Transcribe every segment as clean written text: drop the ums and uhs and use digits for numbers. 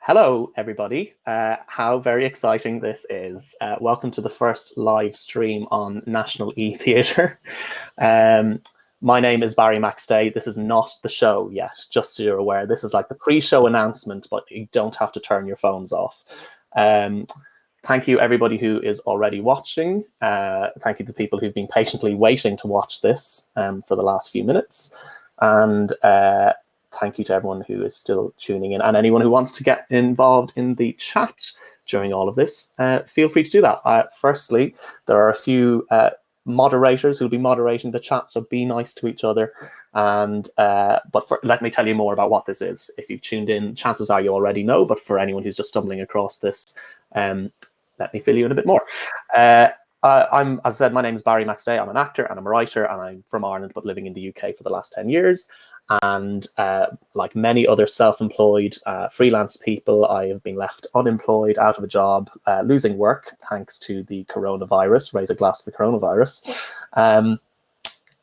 Hello, everybody. How very exciting this is. Welcome to the first live stream on National eTheatr. My name is Barry Maxday. This is not the show yet, just so you're aware. This is like the pre-show announcement, but you don't have to turn your phones off. Thank you, everybody who is already watching. Thank you to the people who've been patiently waiting to watch this for the last few minutes. And thank you to everyone who is still tuning in, and anyone who wants to get involved in the chat during all of this, feel free to do that. Firstly, there are a few moderators who'll be moderating the chat, so be nice to each other. And let me tell you more about what this is. If you've tuned in, chances are you already know, but for anyone who's just stumbling across this, let me fill you in a bit more. As I said, my name is Barry Maxday. I'm an actor and I'm a writer, and I'm from Ireland, but living in the UK for the last 10 years. And like many other self-employed freelance people, I have been left unemployed, out of a job, losing work thanks to the coronavirus. Raise a glass to the coronavirus.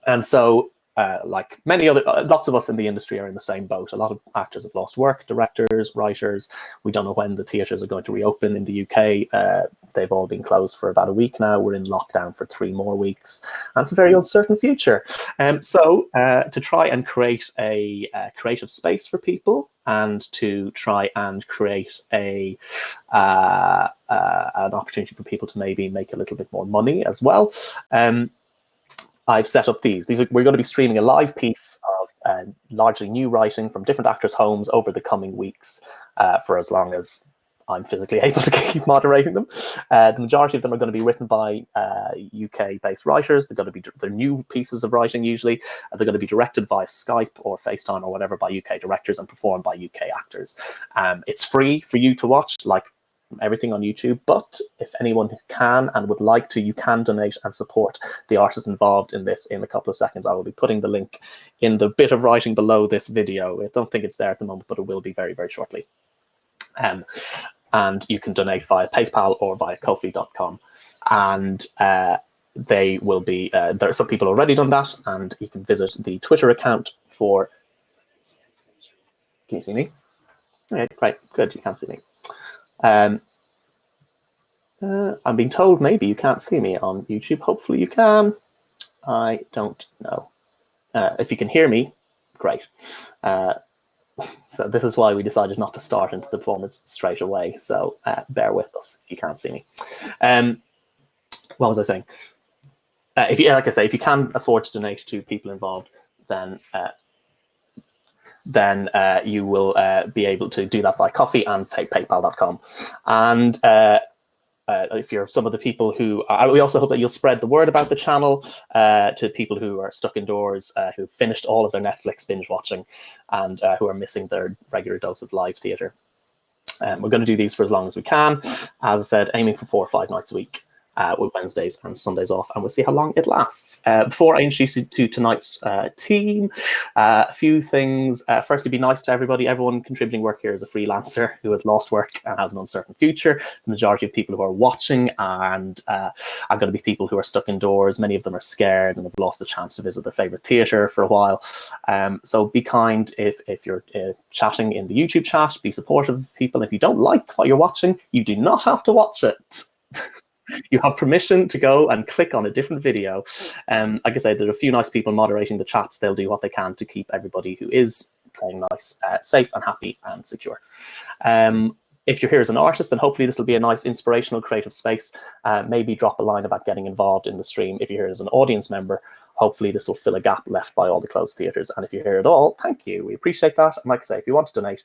And so, like many other, lots of us in the industry are in the same boat. A lot of actors have lost work, directors, writers. We don't know when the theatres are going to reopen in the UK. They've all been closed for about a week now. We're in lockdown for 3 more weeks. And it's a very uncertain future. So to try and create a creative space for people, and to try and create an opportunity for people to maybe make a little bit more money as well, I've set up these. We're going to be streaming a live piece of largely new writing from different actors' homes over the coming weeks for as long as I'm physically able to keep moderating them. The majority of them are going to be written by UK-based writers. They're new pieces of writing usually. They're going to be directed via Skype or FaceTime or whatever by UK directors and performed by UK actors. It's free for you to watch, like everything on YouTube, but if anyone can and would like to, you can donate and support the artists involved in this in a couple of seconds. I will be putting the link in the bit of writing below this video. I don't think it's there at the moment, but it will be very, very shortly. And you can donate via PayPal or via Ko-fi.com. And they will be, there are some people already done that, and you can visit the Twitter account for, can you see me? Okay, great, good, you can see me. I'm being told maybe you can't see me on YouTube. Hopefully you can. I don't know. If you can hear me, great. So this is why we decided not to start into the performance straight away. So bear with us if you can't see me. What was I saying? Like I say, if you can afford to donate to people involved, then you will be able to do that via Ko-fi and PayPal.com. And if you're some of the people who, we also hope that you'll spread the word about the channel to people who are stuck indoors, who've finished all of their Netflix binge watching, and who are missing their regular dose of live theatre. We're going to do these for as long as we can. As I said, aiming for 4 or 5 nights a week, with Wednesdays and Sundays off, and we'll see how long it lasts. Before I introduce you to tonight's team, a few things. Firstly, be nice to everybody. Everyone contributing work here is a freelancer who has lost work and has an uncertain future. The majority of people who are watching and are going to be people who are stuck indoors. Many of them are scared and have lost the chance to visit their favorite theatre for a while. So be kind if you're chatting in the YouTube chat. Be supportive of people. If you don't like what you're watching, you do not have to watch it. You have permission to go and click on a different video. Like I said, there are a few nice people moderating the chats. They'll do what they can to keep everybody who is playing nice, safe and happy and secure. If you're here as an artist, then hopefully this will be a nice inspirational creative space. Maybe drop a line about getting involved in the stream. If you're here as an audience member, hopefully this will fill a gap left by all the closed theatres. And if you're here at all, thank you. We appreciate that. And like I say, if you want to donate,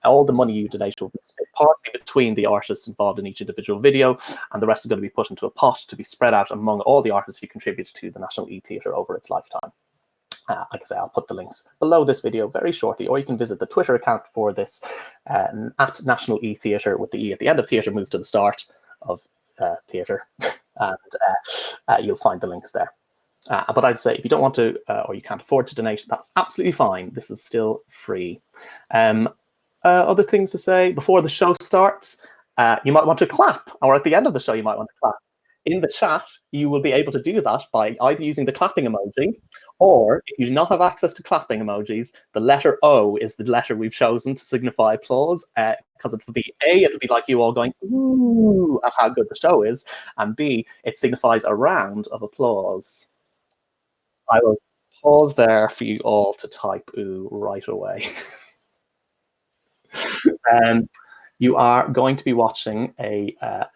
all the money you donate will be split partly between the artists involved in each individual video, and the rest is going to be put into a pot to be spread out among all the artists who contribute to the National eTheatr over its lifetime. Like I say, I'll put the links below this video very shortly, or you can visit the Twitter account for this at National eTheatr, with the E at the end of theatre moved to the start of theatre, and you'll find the links there. But as I say, if you don't want to or you can't afford to donate, that's absolutely fine. This is still free. Other things to say before the show starts, you might want to clap, or at the end of the show, you might want to clap. in the chat, you will be able to do that by either using the clapping emoji, or if you do not have access to clapping emojis, the letter O is the letter we've chosen to signify applause, because it will be A, it'll be like you all going, ooh, at how good the show is, and B, it signifies a round of applause. I will pause there for you all to type ooh right away. You are going to be watching an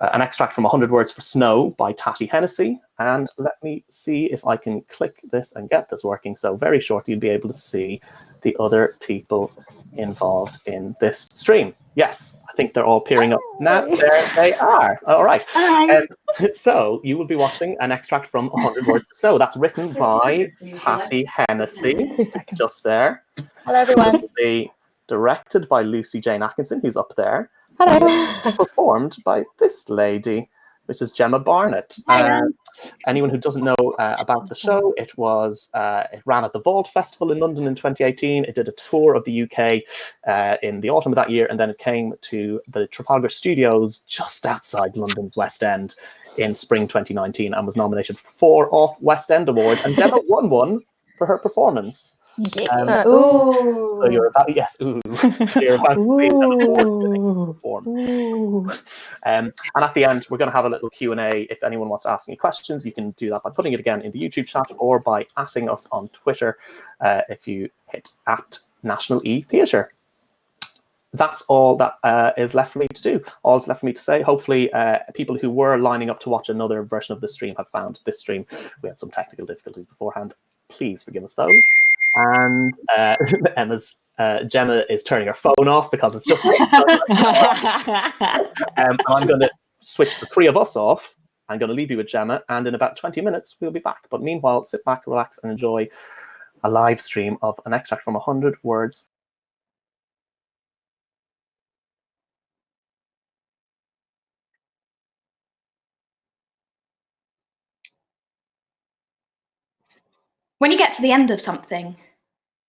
extract from 100 Words for Snow by Tati Hennessy. And let me see if I can click this and get this working. So very shortly, you'll be able to see the other people involved in this stream. Yes, I think they're all peering up now. There they are. All right. So you will be watching an extract from 100 Words for Snow. That's written by Tati Hennessy. It's just there. Hello, everyone. It will be directed by Lucy Jane Atkinson, who's up there. Hello. Performed by this lady, which is Gemma Barnett. Anyone who doesn't know about the show, it ran at the Vault Festival in London in 2018. It did a tour of the UK in the autumn of that year, and then it came to the Trafalgar Studios just outside London's West End in spring 2019 and was nominated for 4 Off West End Awards, and Gemma won one for her performance. So you're about to see that perform. And at the end, we're going to have a little Q&A. If anyone wants to ask any questions, you can do that by putting it again in the YouTube chat or by @ing us on Twitter if you hit @National eTheatr. That's all that is left for me to do. All that's left for me to say. Hopefully, people who were lining up to watch another version of this stream have found this stream. We had some technical difficulties beforehand. Please forgive us those. And Gemma is turning her phone off because it's just me. And I'm going to switch the 3 of us off. I'm going to leave you with Gemma, and in about 20 minutes, we'll be back. But meanwhile, sit back, relax, and enjoy a live stream of an extract from 100 Words. When you get to the end of something,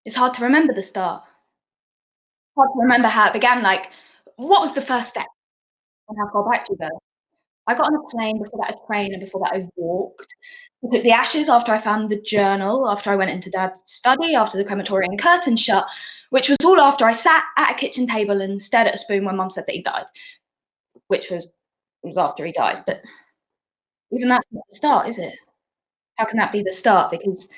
it's hard to remember the start. Hard to remember how it began. Like, what was the first step and how far back do you go? I got on a plane, before that a train, and before that I walked. I took the ashes after I found the journal, after I went into Dad's study, after the crematorium curtain shut, which was all after I sat at a kitchen table and stared at a spoon when Mum said that he died, which was after he died. But even that's not the start, is it? How can that be the start? Because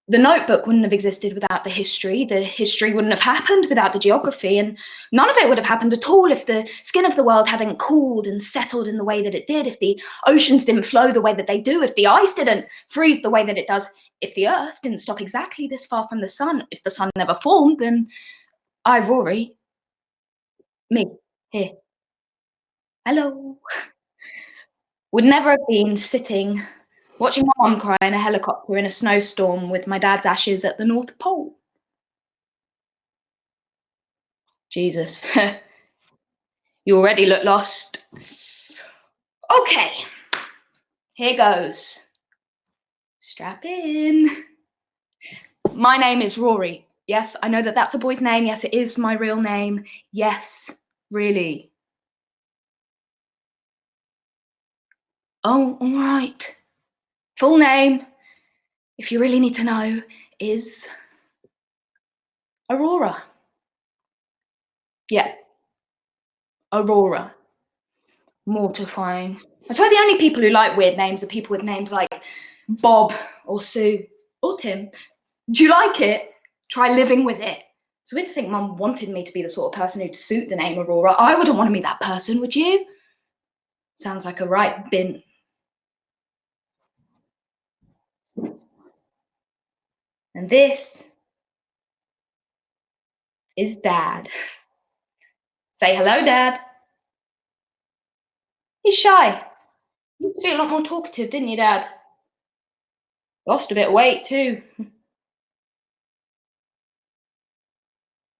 the notebook wouldn't have existed without the history wouldn't have happened without the geography, and none of it would have happened at all if the skin of the world hadn't cooled and settled in the way that it did, if the oceans didn't flow the way that they do, if the ice didn't freeze the way that it does, if the Earth didn't stop exactly this far from the sun, if the sun never formed, then I, Rory, me, here, hello, would never have been sitting watching my mum cry in a helicopter in a snowstorm with my dad's ashes at the North Pole. Jesus, you already look lost. Okay, here goes. Strap in. My name is Rory. Yes, I know that that's a boy's name. Yes, it is my real name. Yes, really. Oh, all right. Full name, if you really need to know, is Aurora. Yeah, Aurora. Mortifying. I swear the only people who like weird names are people with names like Bob or Sue or Tim. Do you like it? Try living with it. It's weird to think Mum wanted me to be the sort of person who'd suit the name Aurora. I wouldn't want to be that person, would you? Sounds like a right bin. And this is Dad. Say hello, Dad. He's shy. You used to be a lot more talkative, didn't you, Dad? Lost a bit of weight, too.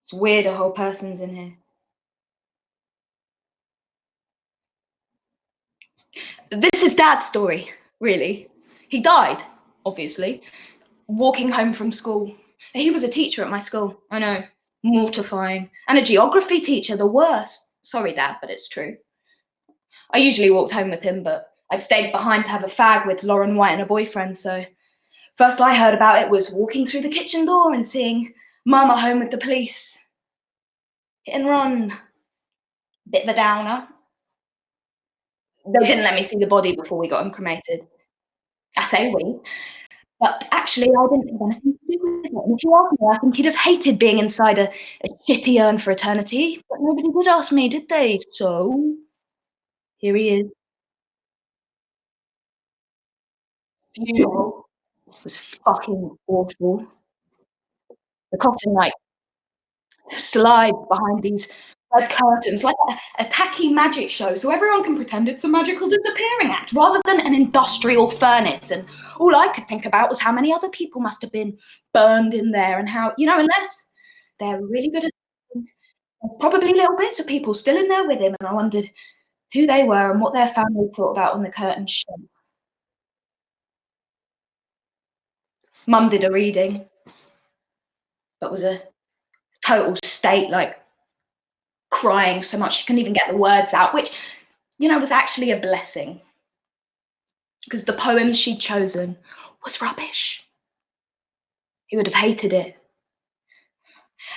It's weird a whole person's in here. This is Dad's story, really. He died, obviously, walking home from school. He was a teacher at my school, I know, mortifying. And a geography teacher, the worst. Sorry, Dad, but it's true. I usually walked home with him, but I'd stayed behind to have a fag with Lauren White and her boyfriend, so first I heard about it was walking through the kitchen door and seeing Mama home with the police. Hit and run. Bit of a downer. They didn't let me see the body before we got him cremated. I say we, but actually I didn't have anything to do with it. And if you ask me, I think he'd have hated being inside a shitty urn for eternity, but nobody did ask me, did they? So here he is. Funeral was fucking awful. The coffin, like, slides behind these red curtains like a tacky magic show, so everyone can pretend it's a magical disappearing act rather than an industrial furnace. And all I could think about was how many other people must have been burned in there, and how, unless they're really good at, probably little bits of people still in there with him, and I wondered who they were and what their families thought about when the curtain shut. Mum did a reading, but was a total state, like crying so much she couldn't even get the words out, which, was actually a blessing, because the poem she'd chosen was rubbish. He would have hated it.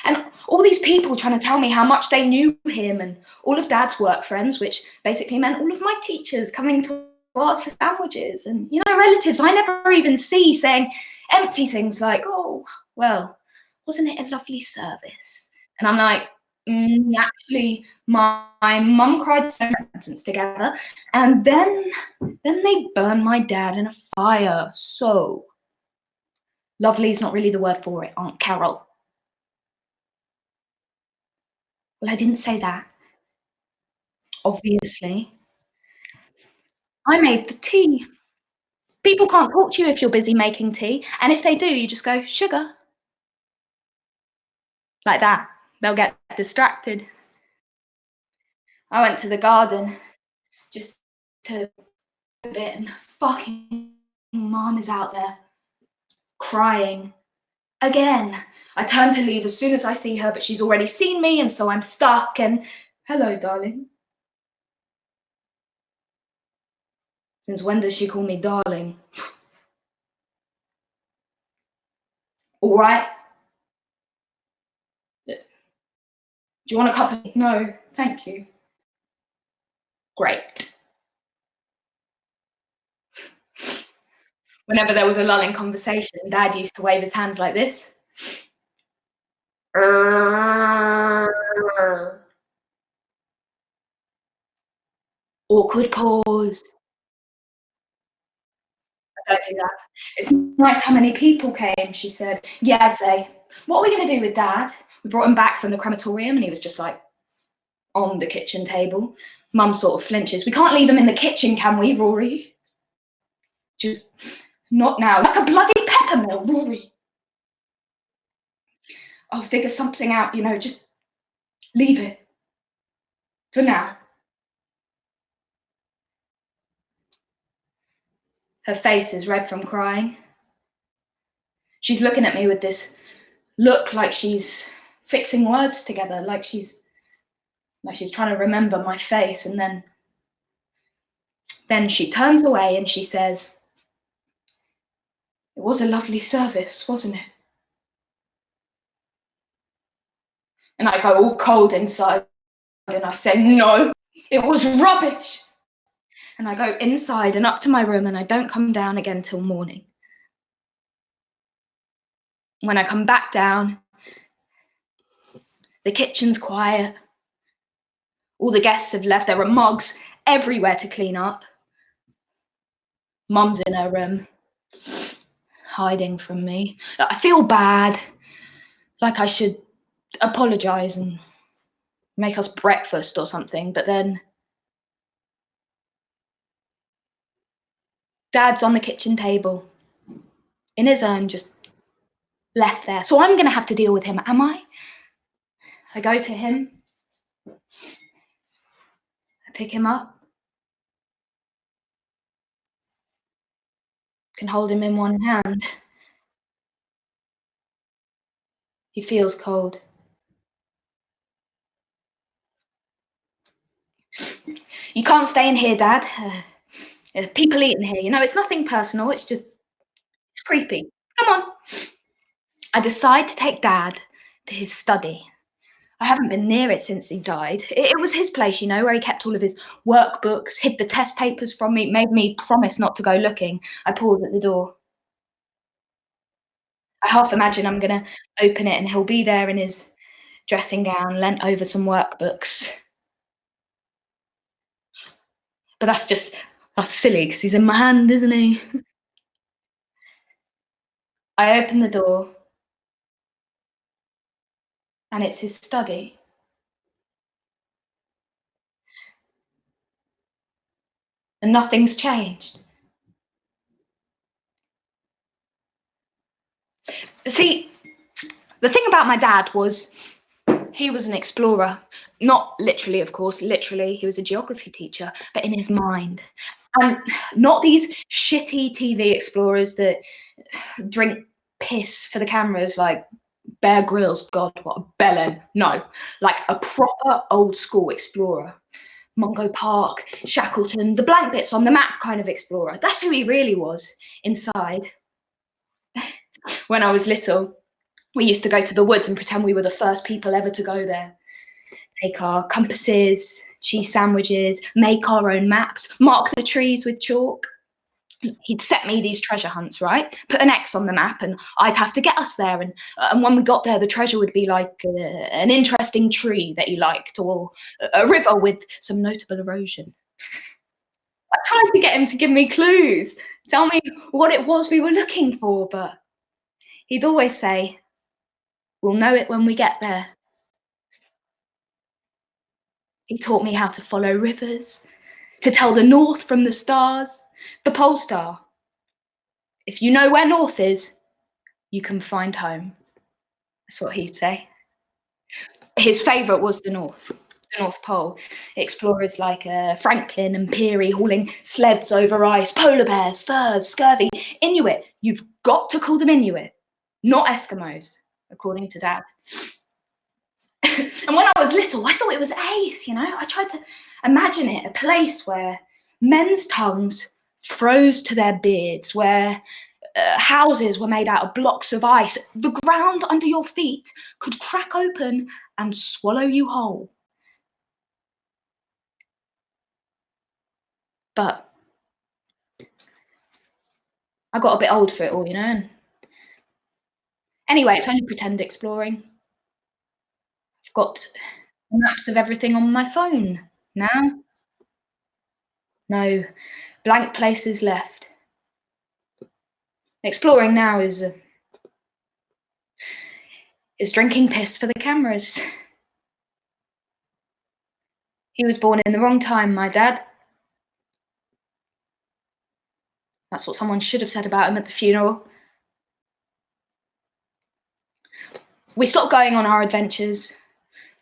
And all these people trying to tell me how much they knew him, and all of Dad's work friends, which basically meant all of my teachers coming to ask for sandwiches, and, relatives I never even see saying empty things like, oh, well, wasn't it a lovely service? And I'm like, actually, my mum cried sentence together, and then they burned my dad in a fire. So lovely is not really the word for it, Aunt Carol. Well, I didn't say that. Obviously. I made the tea. People can't talk to you if you're busy making tea, and if they do, you just go, sugar. Like that. They'll get distracted. I went to the garden just to a bit, and fucking Mom is out there crying again. I turn to leave as soon as I see her, but she's already seen me, and so I'm stuck. And hello, darling. Since when does she call me darling? All right. Do you want a cup of? No, thank you. Great. Whenever there was a lull in conversation, Dad used to wave his hands like this. Awkward pause. I don't do that. It's nice how many people came, she said. Yeah, I say, what are we going to do with Dad? We brought him back from the crematorium, and he was just like on the kitchen table. Mum sort of flinches. We can't leave him in the kitchen, can we, Rory? Just not now. Like a bloody peppermill, Rory. I'll figure something out, just leave it. For now. Her face is red from crying. She's looking at me with this look like she's fixing words together, like she's trying to remember my face, and then she turns away and she says, it was a lovely service, wasn't it? And I go all cold inside, and I say, no, it was rubbish. And I go inside and up to my room, and I don't come down again till morning. When I come back down, the kitchen's quiet. All the guests have left. There are mugs everywhere to clean up. Mum's in her room, hiding from me. I feel bad, like I should apologise and make us breakfast or something, but then Dad's on the kitchen table, in his urn, just left there. So I'm going to have to deal with him, am I? I go to him. I pick him up. Can hold him in one hand. He feels cold. You can't stay in here, Dad. There's people eating here, you know, it's nothing personal, it's creepy. Come on. I decide to take Dad to his study. I haven't been near it since he died. It was his place, you know, where he kept all of his workbooks, hid the test papers from me, made me promise not to go looking. I pause at the door. I half imagine I'm gonna open it and he'll be there in his dressing gown, leant over some workbooks. But that's silly because he's in my hand, isn't he? I open the door and it's his study. And nothing's changed. See, the thing about my dad was he was an explorer. Not literally, of course, literally, he was a geography teacher, but in his mind. And not these shitty TV explorers that drink piss for the cameras like Bear Grylls, God, what a bellend. No, like a proper old school explorer. Mungo Park, Shackleton, the blank bits on the map kind of explorer. That's who he really was inside. When I was little, we used to go to the woods and pretend we were the first people ever to go there. Take our compasses, cheese sandwiches, make our own maps, mark the trees with chalk. He'd set me these treasure hunts, right? Put an X on the map and I'd have to get us there. And when we got there, the treasure would be like an interesting tree that he liked or a river with some notable erosion. I tried to get him to give me clues, tell me what it was we were looking for, but he'd always say, "We'll know it when we get there." He taught me how to follow rivers, to tell the north from the stars, the pole star. If you know where north is, you can find home. That's what he'd say. His favourite was the North Pole. Explorers like Franklin and Peary hauling sleds over ice, polar bears, furs, scurvy. Inuit, you've got to call them Inuit, not Eskimos, according to Dad. And when I was little, I thought it was ace, you know? I tried to imagine it, a place where men's tongues froze to their beards, where houses were made out of blocks of ice. The ground under your feet could crack open and swallow you whole. But I got a bit old for it all, you know? And anyway, it's only pretend exploring. I've got maps of everything on my phone now. No blank places left. Exploring now is drinking piss for the cameras. He was born in the wrong time, my dad. That's what someone should have said about him at the funeral. We stopped going on our adventures.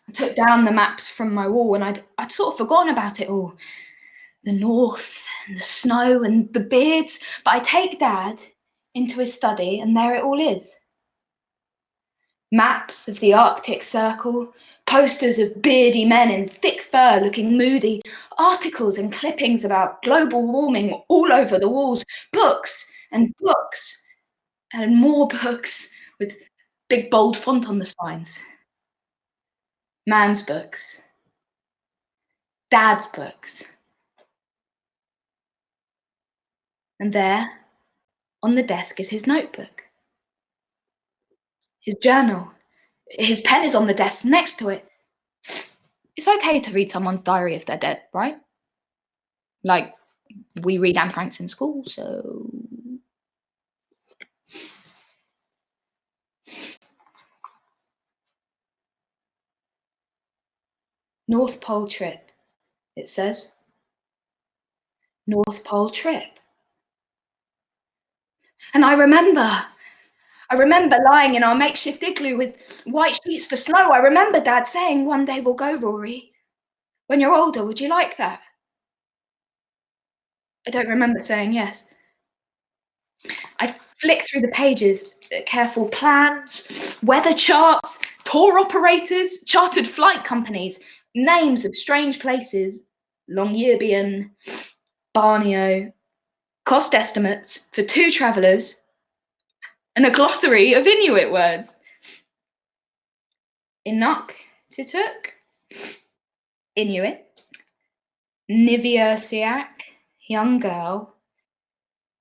I took down the maps from my wall and I'd sort of forgotten about it all. The north and the snow and the beards. But I take Dad into his study and there it all is. Maps of the Arctic Circle, posters of beardy men in thick fur looking moody, articles and clippings about global warming all over the walls, books and books and more books with big bold font on the spines. Man's books. Dad's books. And there, on the desk, is his notebook. His journal. His pen is on the desk next to it. It's okay to read someone's diary if they're dead, right? Like, we read Anne Frank's in school, so... North Pole trip, it says. North Pole trip. And I remember lying in our makeshift igloo with white sheets for snow. I remember Dad saying, "One day we'll go, Rory. When you're older, would you like that?" I don't remember saying yes. I flick through the pages, careful plans, weather charts, tour operators, chartered flight companies, names of strange places, Longyearbyen, Borneo, cost estimates for 2 travellers, and a glossary of Inuit words. Inuktitut, Inuit. Niviursiak, young girl.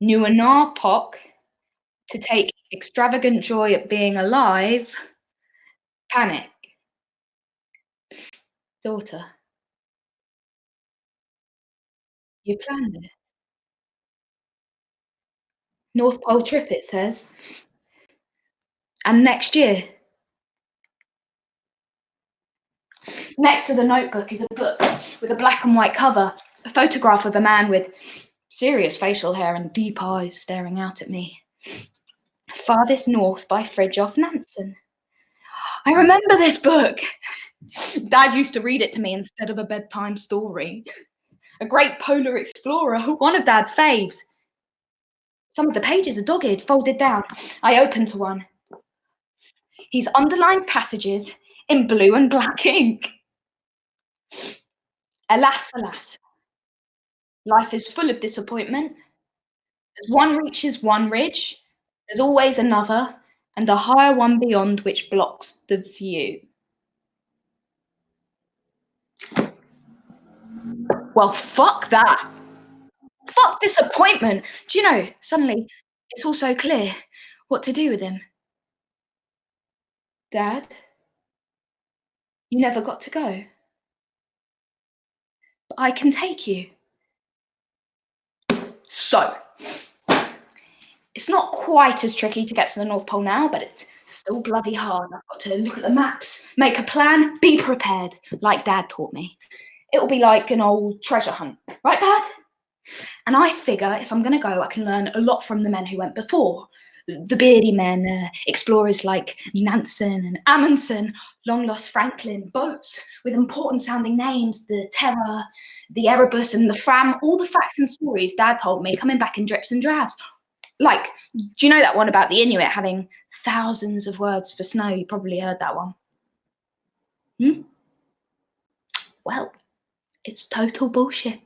Nuanarpok, to take extravagant joy at being alive. Panic, daughter. You planned it. North Pole trip, it says. And next year. Next to the notebook is a book with a black and white cover, a photograph of a man with serious facial hair and deep eyes staring out at me. Farthest North by Fridtjof Nansen. I remember this book. Dad used to read it to me instead of a bedtime story. A great polar explorer, one of Dad's faves. Some of the pages are dogged, folded down. I opened to one. He's underlined passages in blue and black ink. Alas, alas. Life is full of disappointment. As one reaches one ridge, there's always another, and a higher one beyond which blocks the view. Well, fuck that. Fuck disappointment. Do you know, suddenly it's all so clear what to do with him. Dad, you never got to go. But I can take you. So, it's not quite as tricky to get to the North Pole now, but it's still bloody hard. I've got to look at the maps, make a plan, be prepared, like Dad taught me. It'll be like an old treasure hunt, right, Dad? And I figure if I'm going to go, I can learn a lot from the men who went before. The beardy men, explorers like Nansen and Amundsen, long-lost Franklin, boats with important-sounding names, the Terror, the Erebus and the Fram, all the facts and stories Dad told me coming back in drips and drabs. Like, do you know that one about the Inuit having thousands of words for snow? You probably heard that one. Well, it's total bullshit.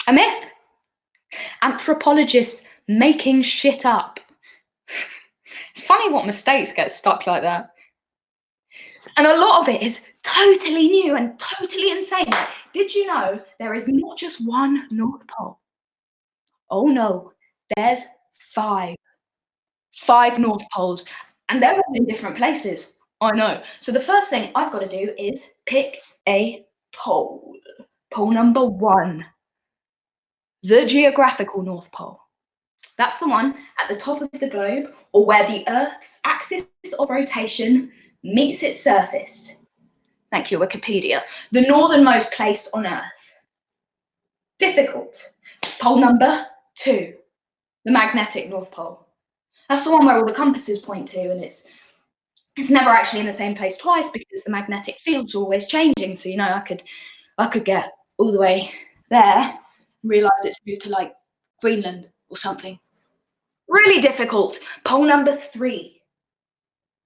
A myth. Anthropologists making shit up. It's funny what mistakes get stuck like that. And a lot of it is totally new and totally insane. Did you know there is not just one North Pole? Oh no, there's 5. 5 North Poles, and they're all in different places. I know. So the first thing I've got to do is pick a pole. Pole number 1. The geographical North Pole. That's the one at the top of the globe, or where the Earth's axis of rotation meets its surface. Thank you, Wikipedia. The northernmost place on Earth. Difficult. Pole number 2. The magnetic North Pole. That's the one where all the compasses point to, and it's never actually in the same place twice because the magnetic field's always changing. So, you know, I could get all the way there and realise it's moved to like Greenland or something. Really difficult. Pole number 3,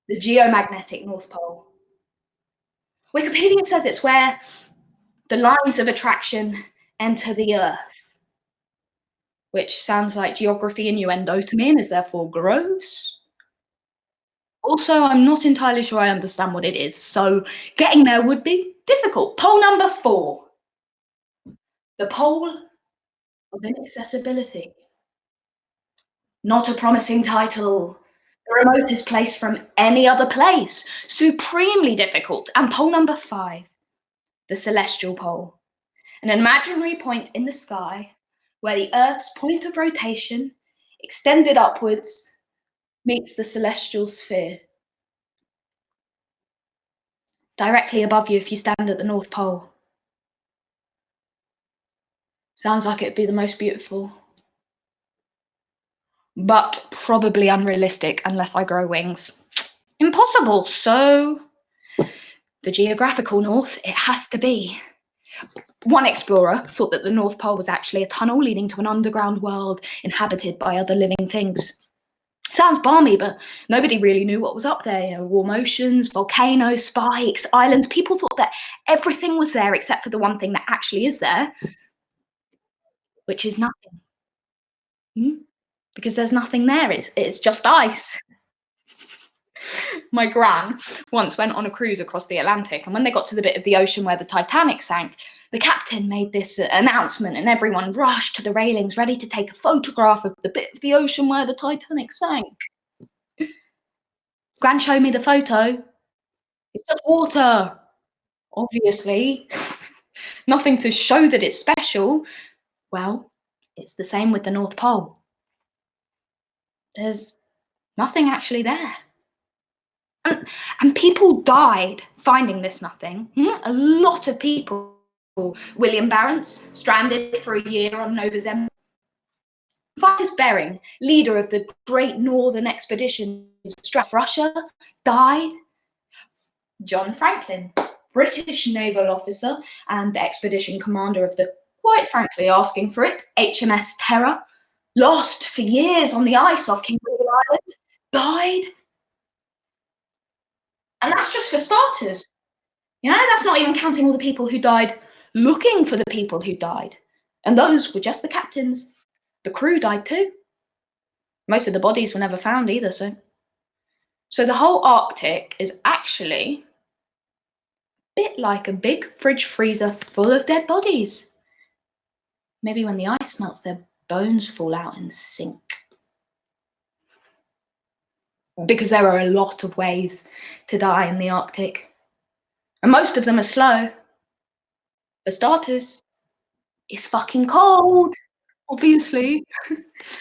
the geomagnetic North Pole. Wikipedia says it's where the lines of attraction enter the Earth, which sounds like geography innuendo to me and is therefore gross. Also, I'm not entirely sure I understand what it is, so getting there would be difficult. Pole number 4, the pole of inaccessibility. Not a promising title. The remotest place from any other place. Supremely difficult. And pole number 5, the celestial pole. An imaginary point in the sky where the Earth's point of rotation, extended upwards, meets the celestial sphere. Directly above you if you stand at the North Pole. Sounds like it'd be the most beautiful. But probably unrealistic unless I grow wings. Impossible, so the geographical North, it has to be. One explorer thought that the North Pole was actually a tunnel leading to an underground world inhabited by other living things. Sounds balmy, but nobody really knew what was up there. You know, warm oceans, volcanoes, spikes, islands. People thought that everything was there except for the one thing that actually is there, which is nothing. Because there's nothing there. It's just ice. My gran once went on a cruise across the Atlantic, and when they got to the bit of the ocean where the Titanic sank, the captain made this announcement, and everyone rushed to the railings ready to take a photograph of the bit of the ocean where the Titanic sank. Gran showed me the photo. It's just water, obviously. Nothing to show that it's special. Well, it's the same with the North Pole. There's nothing actually there. And people died finding this nothing. A lot of people. William Barents, stranded for a year on Nova Zembla. Vitus Bering, leader of the Great Northern Expedition to Russia, died. John Franklin, British naval officer and the expedition commander of the, quite frankly asking for it, HMS Terror, lost for years on the ice off King William Island, died. And that's just for starters. You know, that's not even counting all the people who died looking for the people who died. And those were just the captains. The crew died too. Most of the bodies were never found either, so the whole Arctic is actually a bit like a big fridge freezer full of dead bodies. Maybe when the ice melts, their bones fall out and sink. Because there are a lot of ways to die in the Arctic. And most of them are slow. For starters, it's fucking cold, obviously.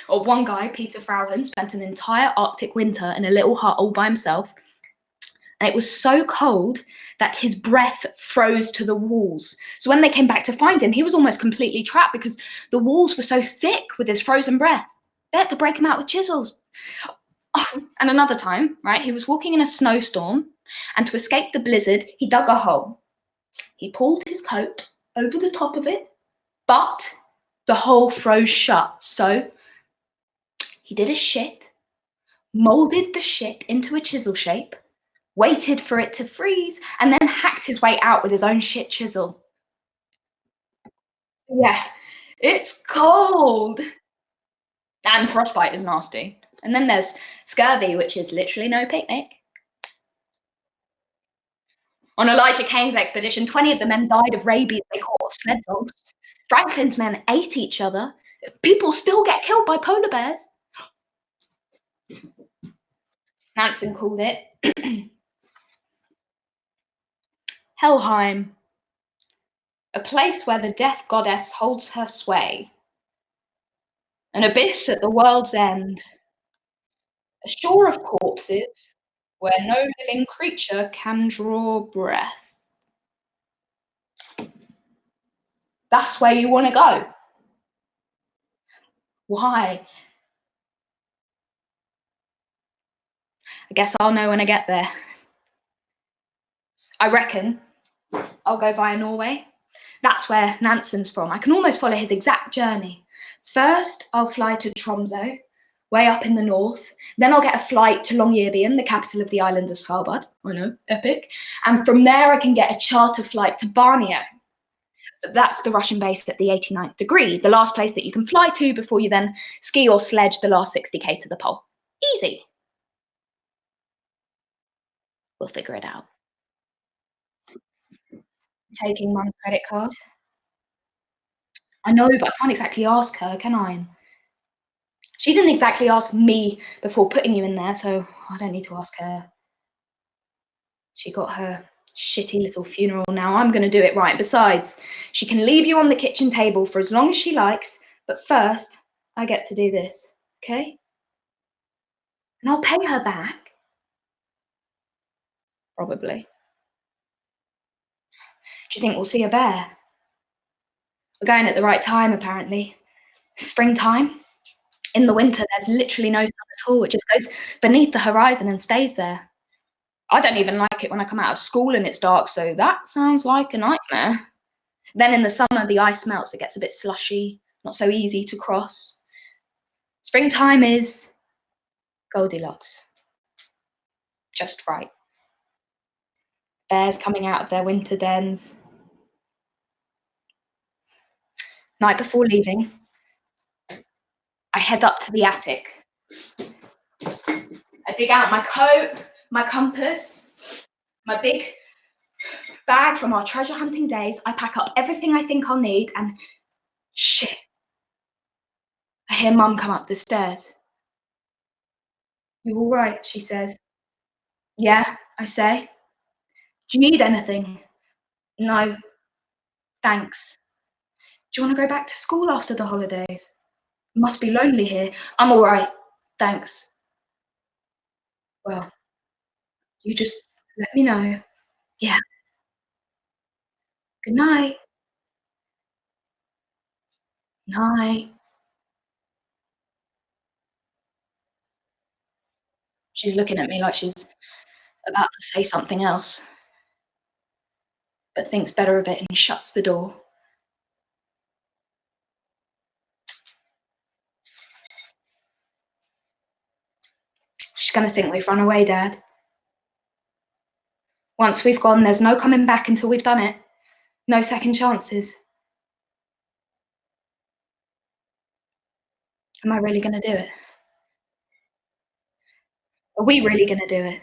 Or one guy, Peter Frauchen, spent an entire Arctic winter in a little hut all by himself. And it was so cold that his breath froze to the walls. So when they came back to find him, he was almost completely trapped because the walls were so thick with his frozen breath. They had to break him out with chisels. Oh, and another time, right, he was walking in a snowstorm, and to escape the blizzard, he dug a hole. He pulled his coat over the top of it, but the hole froze shut. So he did a shit, molded the shit into a chisel shape, waited for it to freeze, and then hacked his way out with his own shit chisel. Yeah, it's cold. And frostbite is nasty. And then there's scurvy, which is literally no picnic. On Elijah Kane's expedition, 20 of the men died of rabies they caught off sled dogs. Franklin's men ate each other. People still get killed by polar bears. Nansen called it Helheim, a place where the death goddess holds her sway, an abyss at the world's end, a shore of corpses where no living creature can draw breath. That's where you want to go. Why? I guess I'll know when I get there. I reckon I'll go via Norway. That's where Nansen's from. I can almost follow his exact journey. First, I'll fly to Tromsø, way up in the north. Then I'll get a flight to Longyearbyen, the capital of the island of Svalbard. I know, epic. And from there, I can get a charter flight to Borneo. That's the Russian base at the 89th degree, the last place that you can fly to before you then ski or sledge the last 60k to the pole. Easy. We'll figure it out. Taking Mum's credit card. I know, but I can't exactly ask her, can I? She didn't exactly ask me before putting you in there, so I don't need to ask her. She got her shitty little funeral now. I'm going to do it right. Besides, she can leave you on the kitchen table for as long as she likes, but first, I get to do this, okay? And I'll pay her back. Probably. Do you think we'll see a bear? We're going at the right time, apparently. Springtime. In the winter, there's literally no sun at all. It just goes beneath the horizon and stays there. I don't even like it when I come out of school and it's dark, so that sounds like a nightmare. Then in the summer, the ice melts. It gets a bit slushy, not so easy to cross. Springtime is Goldilocks. Just right. Bears coming out of their winter dens. Night before leaving, I head up to the attic. I dig out my coat, my compass, my big bag from our treasure hunting days. I pack up everything I think I'll need, and shit, I hear Mum come up the stairs. "You all right?" she says. "Yeah," I say. "Do you need anything?" "No, thanks." "Do you want to go back to school after the holidays? It must be lonely here." "I'm all right, thanks." "Well, you just let me know." "Yeah. Good night." "Night." She's looking at me like she's about to say something else, but thinks better of it and shuts the door. "She's gonna think we've run away, Dad. Once we've gone, there's no coming back until we've done it. No second chances." Am I really gonna do it? Are we really gonna do it?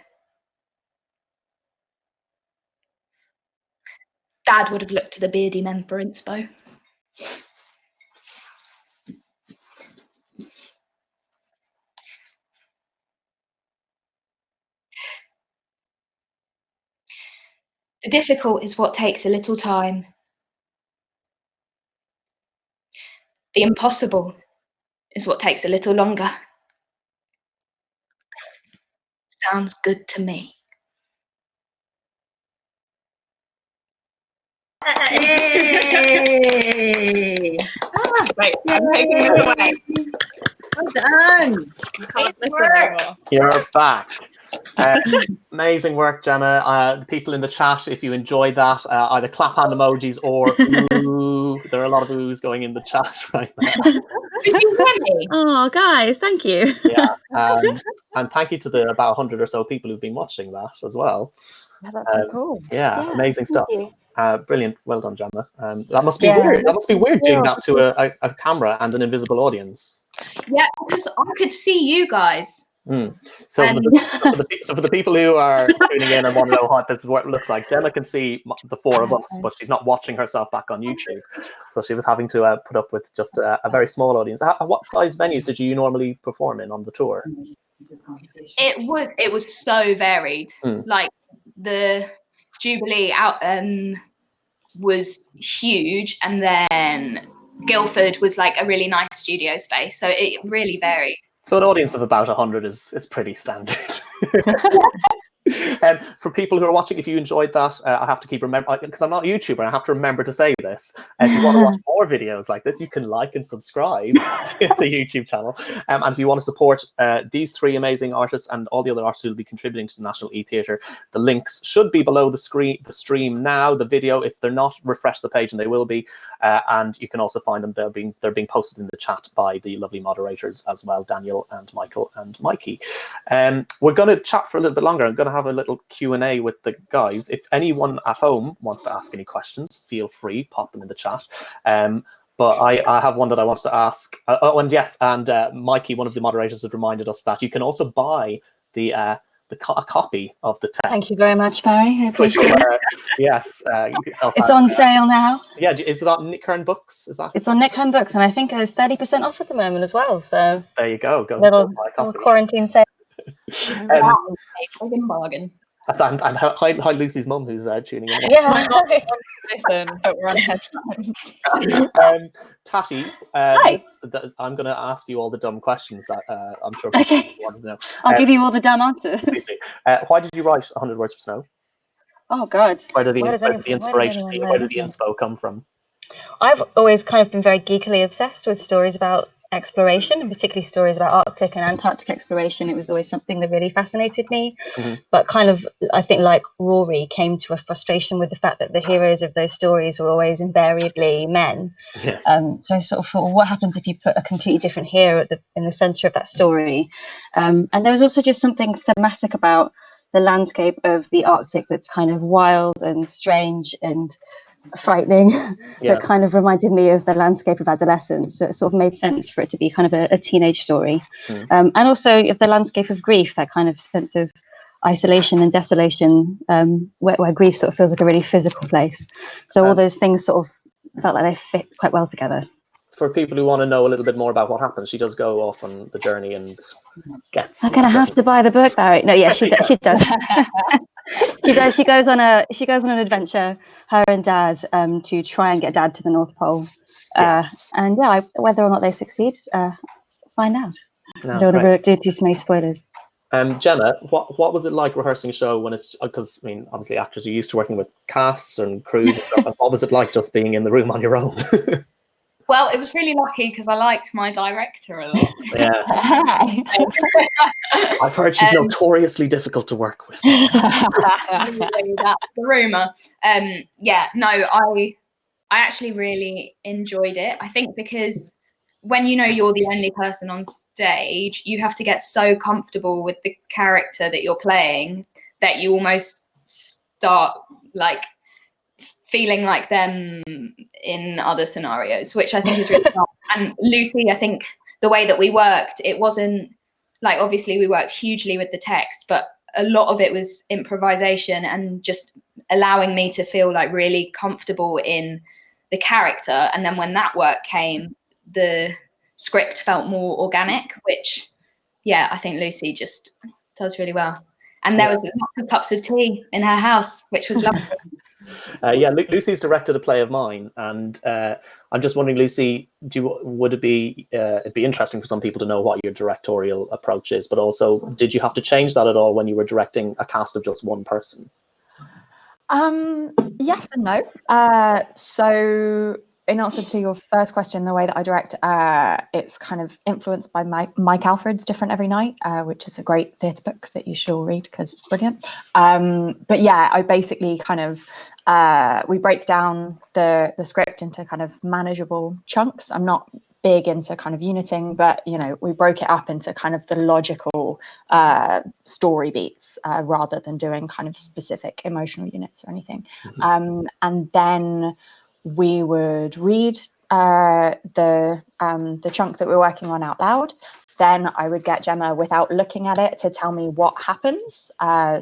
Dad would have looked to the beardy men for inspo. The difficult is what takes a little time. The impossible is what takes a little longer. Sounds good to me. Yay! Right, I'm taking this away. Well done. I can't listen anymore. You're back. Amazing work, Gemma. The people in the chat, if you enjoyed that, either clap hand emojis or ooh. There are a lot of oohs going in the chat right now. Oh, guys, thank you. Yeah, and thank you to the about 100 or so people who've been watching that as well. Yeah, that's so cool. Yeah, amazing stuff. You. Brilliant. Well done, Gemma. That must be weird. That must be weird doing that to a camera and an invisible audience. Yeah, because I could see you guys. So for the people who are tuning in and want to know what this looks like, Gemma can see the four of us, but she's not watching herself back on YouTube. So she was having to put up with just a very small audience. What size venues did you normally perform in on the tour? It was so varied. Like the Jubilee out was huge, and then Guildford was like a really nice studio space. So it really varied. So an audience of about 100 is pretty standard. For people who are watching, if you enjoyed that, I have to keep remembering, because I'm not a YouTuber, I have to remember to say this. If you want to watch more videos like this, you can like and subscribe to the YouTube channel. And if you want to support these three amazing artists and all the other artists who will be contributing to the National eTheatr, the links should be below the stream now, the video. If they're not, refresh the page and they will be. And you can also find them. They're being posted in the chat by the lovely moderators as well, Daniel and Michael and Mikey. We're going to chat for a little bit longer. I'm going to have a little Q&A with the guys. If anyone at home wants to ask any questions, feel free, pop them in the chat. But I have one that I wanted to ask. And yes, and Mikey, one of the moderators, had reminded us that you can also buy a copy of the text. Thank you very much, Barry. I appreciate it. Yes. It's on sale now. Yeah, is it on Nick Hearn Books? Is that? It's on Nick Hearn Books, and I think it's 30% off at the moment as well. So there you go. Little quarantine sale. Bargain. And hi Lucy's mum, who's tuning in. Yeah. Listen, but we're on headphones. Tati, hi. I'm going to ask you all the dumb questions that I'm sure people want to know. I'll give you all the dumb answers. Why did you write 100 Words for Snow? Oh God. Where did the inspo come from? I've always kind of been very geekily obsessed with stories about exploration, and particularly stories about Arctic and Antarctic exploration. It was always something that really fascinated me. But kind of, I think, like Rory, came to a frustration with the fact that the heroes of those stories were always invariably men. Yeah. So I sort of thought, well, what happens if you put a completely different hero in the center of that story? And there was also just something thematic about the landscape of the Arctic that's kind of wild and strange and frightening, Yeah. but kind of reminded me of the landscape of adolescence. So it sort of made sense for it to be kind of a teenage story. And also of the landscape of grief, that kind of sense of isolation and desolation, where grief sort of feels like a really physical place. So all those things sort of felt like they fit quite well together. For people who want to know a little bit more about what happens, she does go off on the journey and gets. I'm gonna have to buy the book, Barry. No, yeah, she does. She does. She does. She goes on an adventure, her and Dad, to try and get Dad to the North Pole. And yeah, whether or not they succeed, find out. No, I don't want right. to do too many spoilers. Gemma, what was it like rehearsing a show when it's, because I mean, obviously actors are used to working with casts and crews and stuff. What was it like just being in the room on your own? Well, it was really lucky because I liked my director a lot. Yeah. I've heard she's notoriously difficult to work with. That's the rumour. Yeah, no, I actually really enjoyed it. I think because when you know you're the only person on stage, you have to get so comfortable with the character that you're playing that you almost start like feeling like them in other scenarios, which I think is really fun. And Lucy, I think the way that we worked, it wasn't like, obviously we worked hugely with the text, but a lot of it was improvisation and just allowing me to feel like really comfortable in the character. And then when that work came, the script felt more organic, which, yeah, I think Lucy just does really well. And there was lots of cups of tea in her house, which was lovely. Yeah, Lucy's directed a play of mine, and I'm just wondering, Lucy, would it be it'd be interesting for some people to know what your directorial approach is, but also, did you have to change that at all when you were directing a cast of just one person? Yes and no. So in answer to your first question, the way that I direct, it's kind of influenced by Mike Alfred's Different Every Night, which is a great theatre book that you should all read because it's brilliant. But yeah, I basically kind of, we break down the script into kind of manageable chunks. I'm not big into kind of uniting, but you know, we broke it up into kind of the logical story beats rather than doing kind of specific emotional units or anything. And then we would read the chunk that we're working on out loud. Then I would get Gemma, without looking at it, to tell me what happens.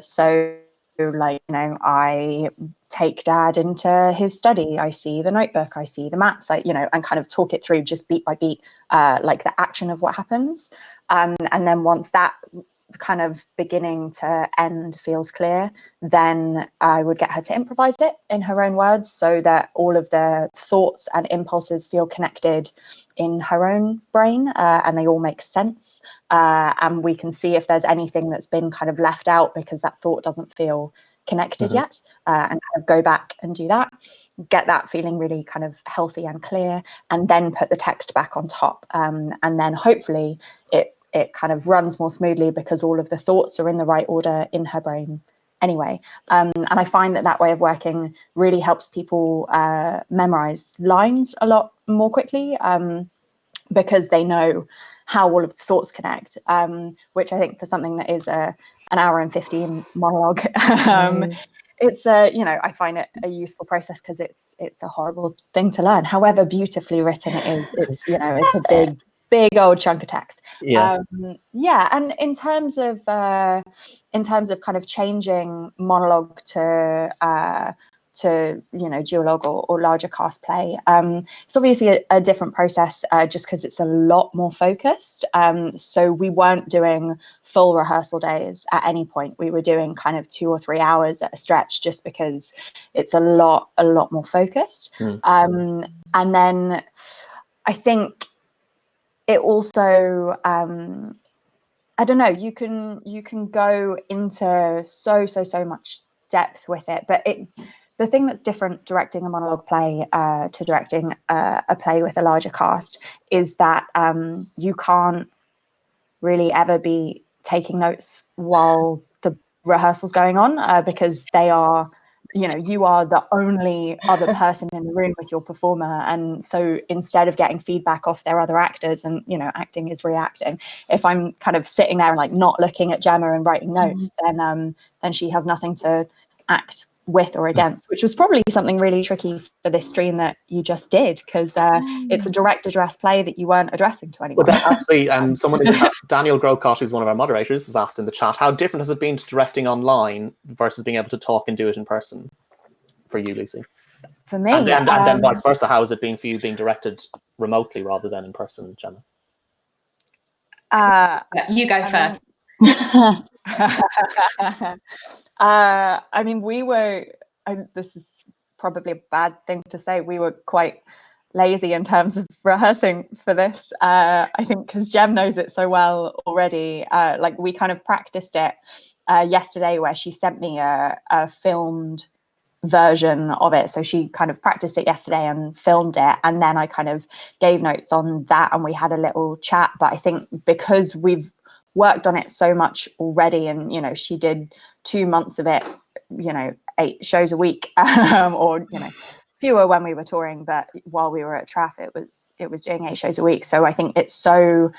So like, you know, I take Dad into his study, I see the notebook, I see the maps, you know, and kind of talk it through just beat by beat, like the action of what happens. And then once that kind of beginning to end feels clear, then I would get her to improvise it in her own words so that all of the thoughts and impulses feel connected in her own brain, and they all make sense. And we can see if there's anything that's been kind of left out because that thought doesn't feel connected yet, and kind of go back and do that, get that feeling really kind of healthy and clear, and then put the text back on top. And then hopefully it kind of runs more smoothly because all of the thoughts are in the right order in her brain anyway. And I find that way of working really helps people memorize lines a lot more quickly, because they know how all of the thoughts connect, which I think for something that is an hour and 15 monologue, it's you know, I find it a useful process because it's a horrible thing to learn. However beautifully written it is, it's, you know, it's a big old chunk of text. Yeah, and in terms of kind of changing monologue to you know, duologue or larger cast play, it's obviously a different process, just because it's a lot more focused. So we weren't doing full rehearsal days at any point. We were doing kind of 2 or 3 hours at a stretch, just because it's a lot more focused. And then I think it also, I don't know, you can go into so much depth with it, but the thing that's different directing a monologue play to directing a play with a larger cast is that you can't really ever be taking notes while the rehearsal's going on, because they are, you know, you are the only other person in the room with your performer. And so instead of getting feedback off their other actors, and, you know, acting is reacting, if I'm kind of sitting there and like not looking at Gemma and writing notes, then she has nothing to act with or against, which was probably something really tricky for this stream that you just did, because it's a direct address play that you weren't addressing to anyone. Well, that actually, someone in the chat, Daniel Grocott, who's one of our moderators, has asked in the chat, how different has it been to directing online versus being able to talk and do it in person for you, Lucy? For me, and then vice versa, how has it been for you being directed remotely rather than in person, Gemma? You go first. I mean, we were, this is probably a bad thing to say, we were quite lazy in terms of rehearsing for this. I think because Jem knows it so well already, like we kind of practiced it yesterday, where she sent me a filmed version of it. So she kind of practiced it yesterday and filmed it, and then I kind of gave notes on that and we had a little chat. But I think because we've worked on it so much already, and you know, she did 2 months of it, you know, 8 shows a week, or you know, fewer when we were touring, but while we were at Traff, it was doing 8 shows a week. So I think it's so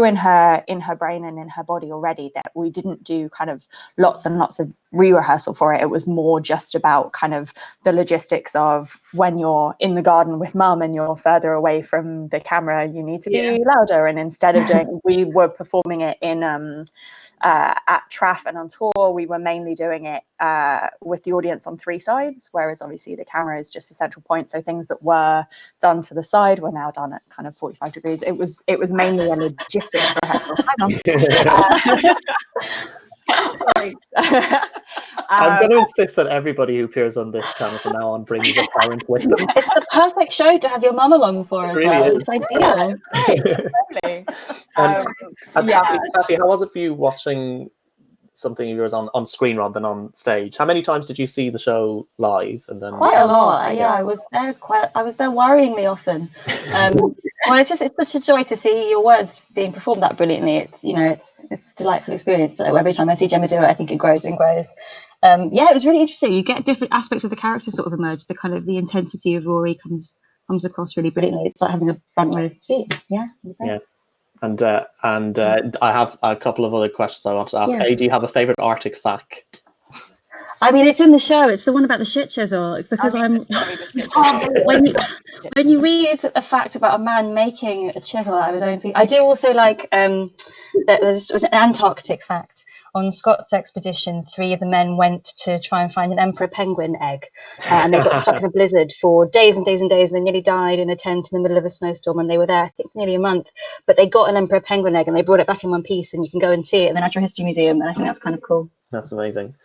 in her brain and in her body already that we didn't do kind of lots and lots of re-rehearsal for it. It was more just about kind of the logistics of when you're in the garden with mum and you're further away from the camera, you need to be louder. And instead of doing, we were performing it in at Traff and on tour, we were mainly doing it with the audience on 3 sides, whereas obviously the camera is just a central point. So things that were done to the side were now done at kind of 45 degrees. It was mainly a logistics rehearsal. Hang on. Sorry. I'm going to insist that everybody who appears on this channel from now on brings a parent with them. It's the perfect show to have your mum along for as really well. is. It's ideal. Tati, how was it for you watching something of yours on screen rather than on stage? How many times did you see the show live? And then Quite a lot. Yeah, I was there worryingly often. Well, it's such a joy to see your words being performed that brilliantly. It's, you know, it's a delightful experience. So every time I see Gemma do it, I think it grows and grows. Yeah, it was really interesting. You get different aspects of the character sort of emerge. The kind of the intensity of Rory comes across really brilliantly. It's like having a front row seat. Yeah. And I have a couple of other questions I want to ask. Yeah. Do you have a favorite Arctic fact? I mean, it's in the show. It's the one about the shit chisel. Because when you read a fact about a man making a chisel out of his own feet, I do also like there was an Antarctic fact. On Scott's expedition, 3 of the men went to try and find an emperor penguin egg, and they got stuck in a blizzard for days and days and days, and they nearly died in a tent in the middle of a snowstorm, and they were there, I think, nearly a month. But they got an emperor penguin egg, and they brought it back in one piece, and you can go and see it in the Natural History Museum, and I think that's kind of cool. That's amazing.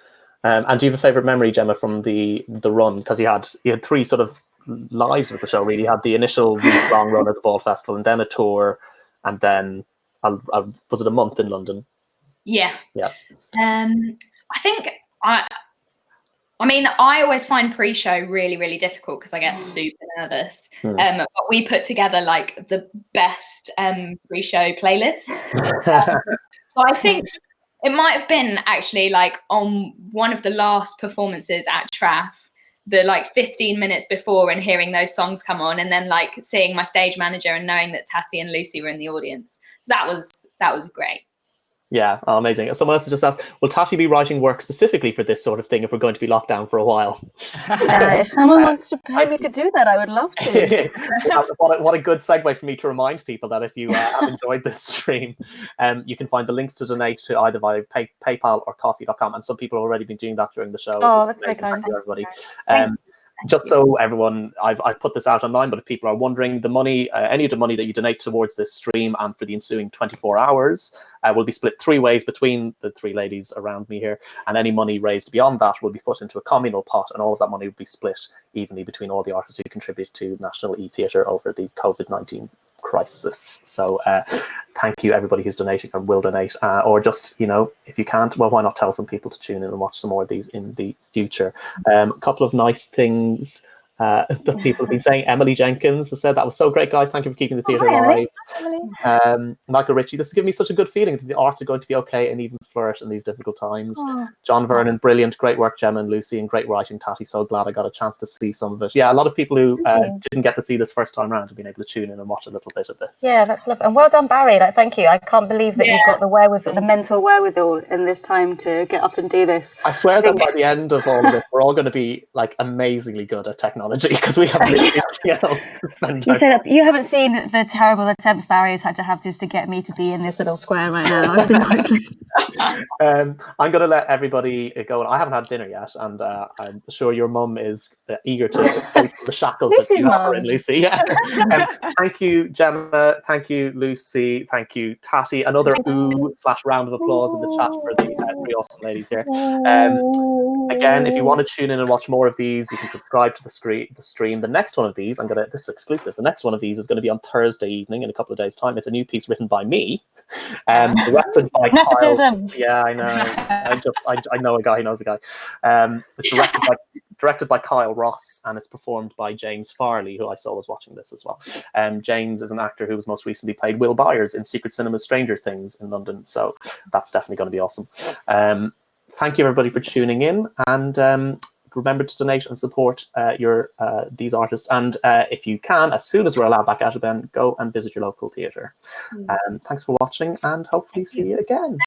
And do you have a favourite memory, Gemma, from the run? Because you had 3 sort of lives with the show, really. You had the initial long run at the Ball Festival, and then a tour, and then was it a month in London? Yeah. I think I mean, I always find pre-show really, really difficult because I get super nervous. But we put together like the best pre-show playlist. So I think it might have been actually like on one of the last performances at Traff, the like 15 minutes before, and hearing those songs come on, and then like seeing my stage manager and knowing that Tati and Lucy were in the audience. So that was great. Yeah, amazing. Someone else has just asked, will Tati be writing work specifically for this sort of thing if we're going to be locked down for a while? If someone wants to pay me to do that, I would love to. What a good segue for me to remind people that if you have enjoyed this stream, you can find the links to donate to either via PayPal or coffee.com. And some people have already been doing that during the show. Oh, that's very kind. Thank you, everybody. Just so everyone, I've put this out online, but if people are wondering, the money, any of the money that you donate towards this stream and for the ensuing 24 hours will be split 3 ways between the 3 ladies around me here. And any money raised beyond that will be put into a communal pot, and all of that money will be split evenly between all the artists who contribute to National eTheatr over the COVID-19 crisis. So thank you everybody who's donating or will donate, or just, you know, if you can't, well, why not tell some people to tune in and watch some more of these in the future. A couple of nice things the people have been saying. Emily Jenkins has said, that was so great, guys. Thank you for keeping the theatre hi, Emily. alive. Michael Ritchie, this has given me such a good feeling that the arts are going to be okay and even flourish in these difficult times. John Vernon, brilliant, great work, Gemma and Lucy, and great writing, Tatty. So glad I got a chance to see some of it. Yeah, a lot of people who didn't get to see this first time around have been able to tune in and watch a little bit of this. Yeah, that's lovely. And well done, Barry. Like, thank you. I can't believe that you've got the wherewithal, the mental wherewithal in this time to get up and do this. I swear that by the end of all of this, we're all going to be like amazingly good at technology because we have nothing else to spend. You said you haven't seen the terrible attempts Barry's had to have just to get me to be in this little square right now. I've been quite I'm going to let everybody go. I haven't had dinner yet, and I'm sure your mum is eager to escape the shackles that you have her in, Lucy. Yeah. Thank you, Gemma. Thank you, Lucy. Thank you, Tatty. Another /round of applause in the chat for the three awesome ladies here. Again, if you want to tune in and watch more of these, you can subscribe to the stream. The next one of these, this is exclusive. The next one of these is going to be on Thursday evening in a couple of days' time. It's a new piece written by me, directed by Kyle. Yeah, I know. I know a guy who knows a guy. It's directed by Kyle Ross, and it's performed by James Farley, who I saw was watching this as well. James is an actor who was most recently played Will Byers in Secret Cinema's Stranger Things in London, so that's definitely going to be awesome. Thank you, everybody, for tuning in, and remember to donate and support these artists. And if you can, as soon as we're allowed back out again, go and visit your local theatre. Thanks for watching, and hopefully see you again.